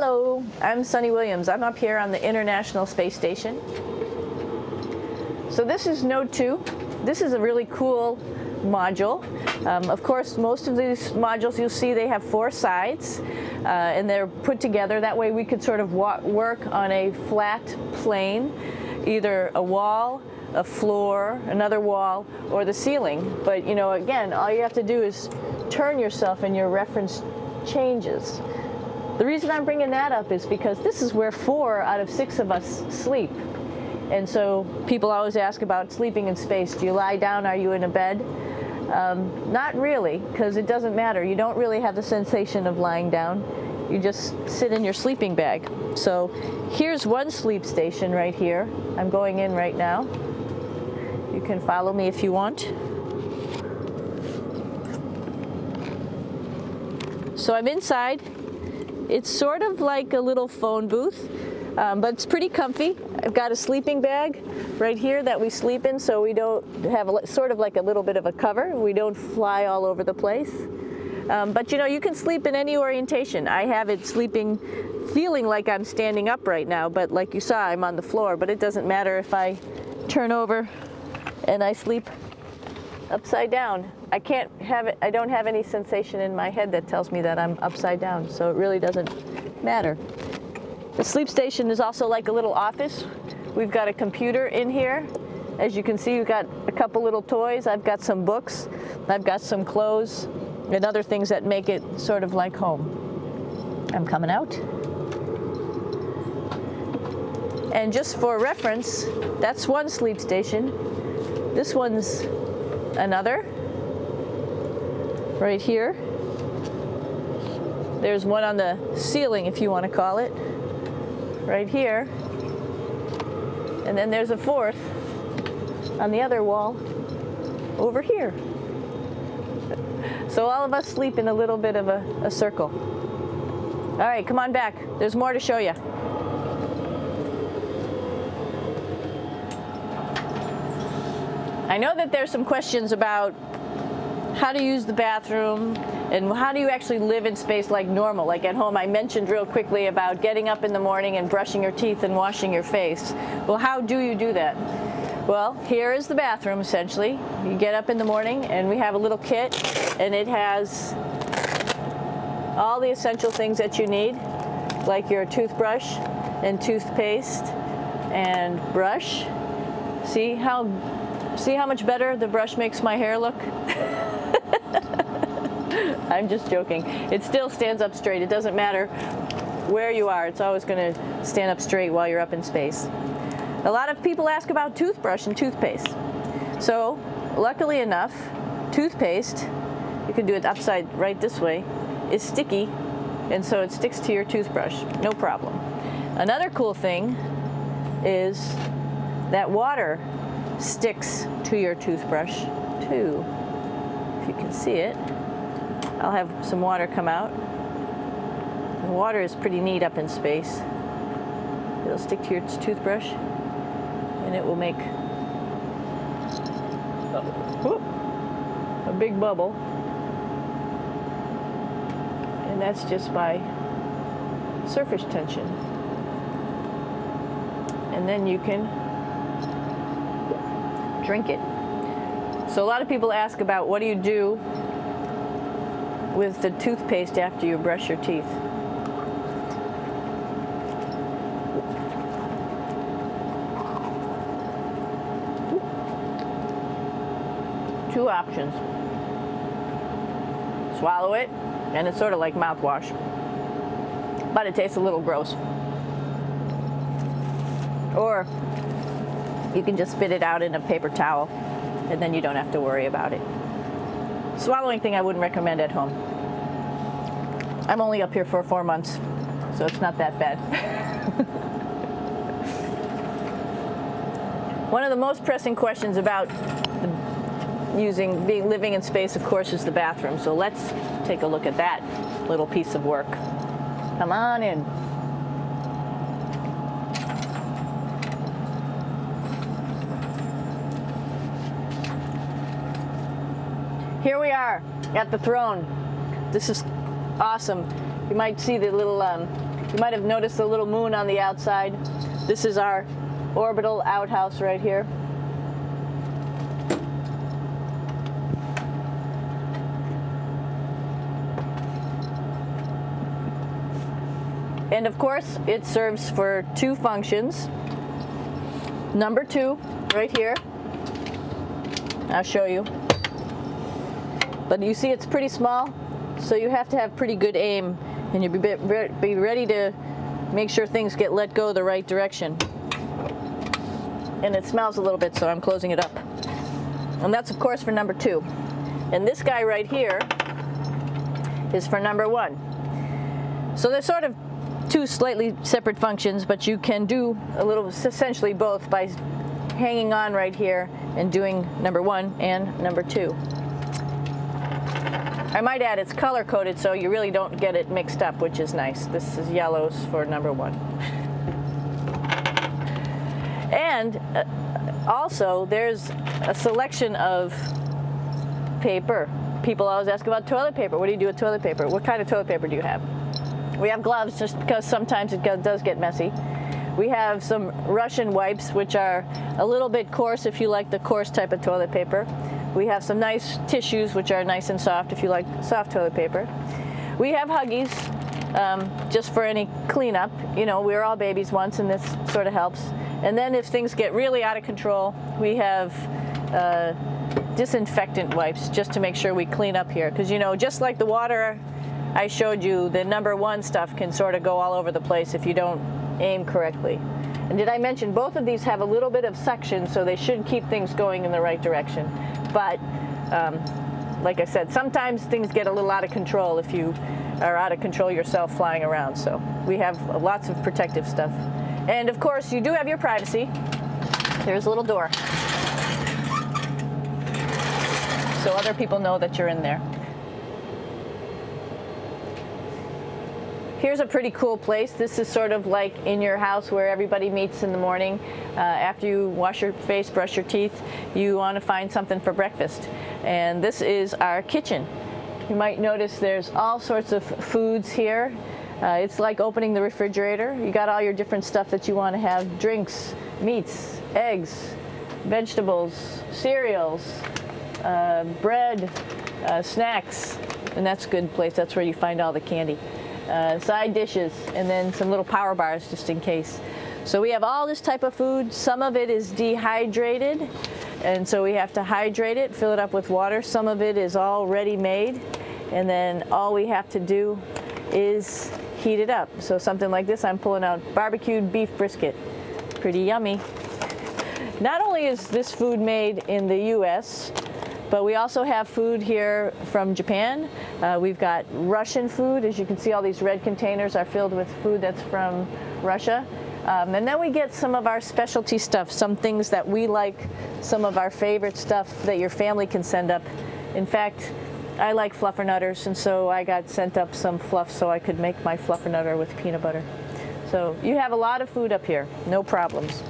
Hello, I'm Suni Williams. I'm up here on the International Space Station. So this is Node 2. This is a really cool module. Of course, most of these modules you'll see they have 4 sides and they're put together. That way we could sort of work on a flat plane, either a wall, a floor, another wall, or the ceiling. But you know, again, all you have to do is turn yourself and your reference changes. The reason I'm bringing that up is because this is where 4 out of 6 of us sleep. And so people always ask about sleeping in space. Do you lie down? Are you in a bed? Not really, because it doesn't matter. You don't really have the sensation of lying down. You just sit in your sleeping bag. So here's one sleep station right here. I'm going in right now. You can follow me if you want. So I'm inside. It's sort of like a little phone booth, but it's pretty comfy. I've got a sleeping bag right here that we sleep in, so we don't have sort of like a little bit of a cover. We don't fly all over the place. But you know, you can sleep in any orientation. I have it sleeping, feeling like I'm standing up right now, but like you saw, I'm on the floor. But it doesn't matter if I turn over and I sleep upside down. I don't have any sensation in my head that tells me that I'm upside down, so it really doesn't matter. The sleep station is also like a little office. We've got a computer in here. As you can see, we've got a couple little toys. I've got some books. I've got some clothes and other things that make it sort of like home. I'm coming out. And just for reference, that's one sleep station. This one's another. Right here. There's one on the ceiling, if you want to call it. Right here. And then there's a 4th on the other wall over here. So all of us sleep in a little bit of a circle. All right, come on back. There's more to show you. I know that there's some questions about how to use the bathroom and how do you actually live in space like normal, like at home. I mentioned real quickly about getting up in the morning and brushing your teeth and washing your face. Well, how do you do that? Well, here is the bathroom essentially. You get up in the morning and we have a little kit and it has all the essential things that you need, like your toothbrush and toothpaste and brush. See how much better the brush makes my hair look? I'm just joking. It still stands up straight. It doesn't matter where you are. It's always going to stand up straight while you're up in space. A lot of people ask about toothbrush and toothpaste. So, luckily enough, toothpaste, you can do it upside right this way, is sticky, and so it sticks to your toothbrush. No problem. Another cool thing is that water sticks to your toothbrush too. If you can see it, I'll have some water come out. The water is pretty neat up in space. It'll stick to your toothbrush and it will make a big bubble. And that's just by surface tension. And then you can drink it. So a lot of people ask about what do you do with the toothpaste after you brush your teeth. Two options. Swallow it, and it's sort of like mouthwash, but it tastes a little gross. Or you can just spit it out in a paper towel, and then you don't have to worry about it. Swallowing thing I wouldn't recommend at home. I'm only up here for 4 months, so it's not that bad. One of the most pressing questions about living in space, of course, is the bathroom. So let's take a look at that little piece of work. Come on in. Here we are at the throne. This is awesome. You might see the little You might have noticed the little moon on the outside. This is our orbital outhouse right here. And of course, it serves for two functions. Number 2, right here. I'll show you. But you see it's pretty small, so you have to have pretty good aim, and you'll be ready to make sure things get let go the right direction. And it smells a little bit, so I'm closing it up. And that's, of course, for number 2. And this guy right here is for number 1. So they're sort of two slightly separate functions, but you can do a little, essentially both, by hanging on right here and doing number 1 and number 2. I might add it's color coded, so you really don't get it mixed up, which is nice. This is yellows for number 1. And also there's a selection of paper. People always ask about toilet paper. What do you do with toilet paper? What kind of toilet paper do you have? We have gloves, just because sometimes it does get messy. We have some Russian wipes, which are a little bit coarse if you like the coarse type of toilet paper. We have some nice tissues, which are nice and soft if you like soft toilet paper. We have Huggies, just for any cleanup. You know, we were all babies once, and this sort of helps. And then if things get really out of control, we have disinfectant wipes, just to make sure we clean up here. Because, you know, just like the water I showed you, the number 1 stuff can sort of go all over the place if you don't aim correctly. And did I mention both of these have a little bit of suction, so they should keep things going in the right direction. But like I said, sometimes things get a little out of control if you are out of control yourself flying around. So we have lots of protective stuff. And of course, you do have your privacy. There's a little door, so other people know that you're in there. Here's a pretty cool place. This is sort of like in your house where everybody meets in the morning. After you wash your face, brush your teeth, you want to find something for breakfast. And this is our kitchen. You might notice there's all sorts of foods here. It's like opening the refrigerator. You got all your different stuff that you want to have: drinks, meats, eggs, vegetables, cereals, bread, snacks. And that's a good place. That's where you find all the candy. Side dishes, and then some little power bars just in case. So we have all this type of food. Some of it is dehydrated, and so we have to hydrate it, fill it up with water. Some of it is all ready-made, and then all we have to do is heat it up. So something like this, I'm pulling out barbecued beef brisket. Pretty yummy. Not only is this food made in the US, but we also have food here from Japan. We've got Russian food. As you can see, all these red containers are filled with food that's from Russia. And then we get some of our specialty stuff, some things that we like, some of our favorite stuff that your family can send up. In fact, I like fluffernutters, and so I got sent up some fluff so I could make my fluffernutter with peanut butter. So you have a lot of food up here, no problems.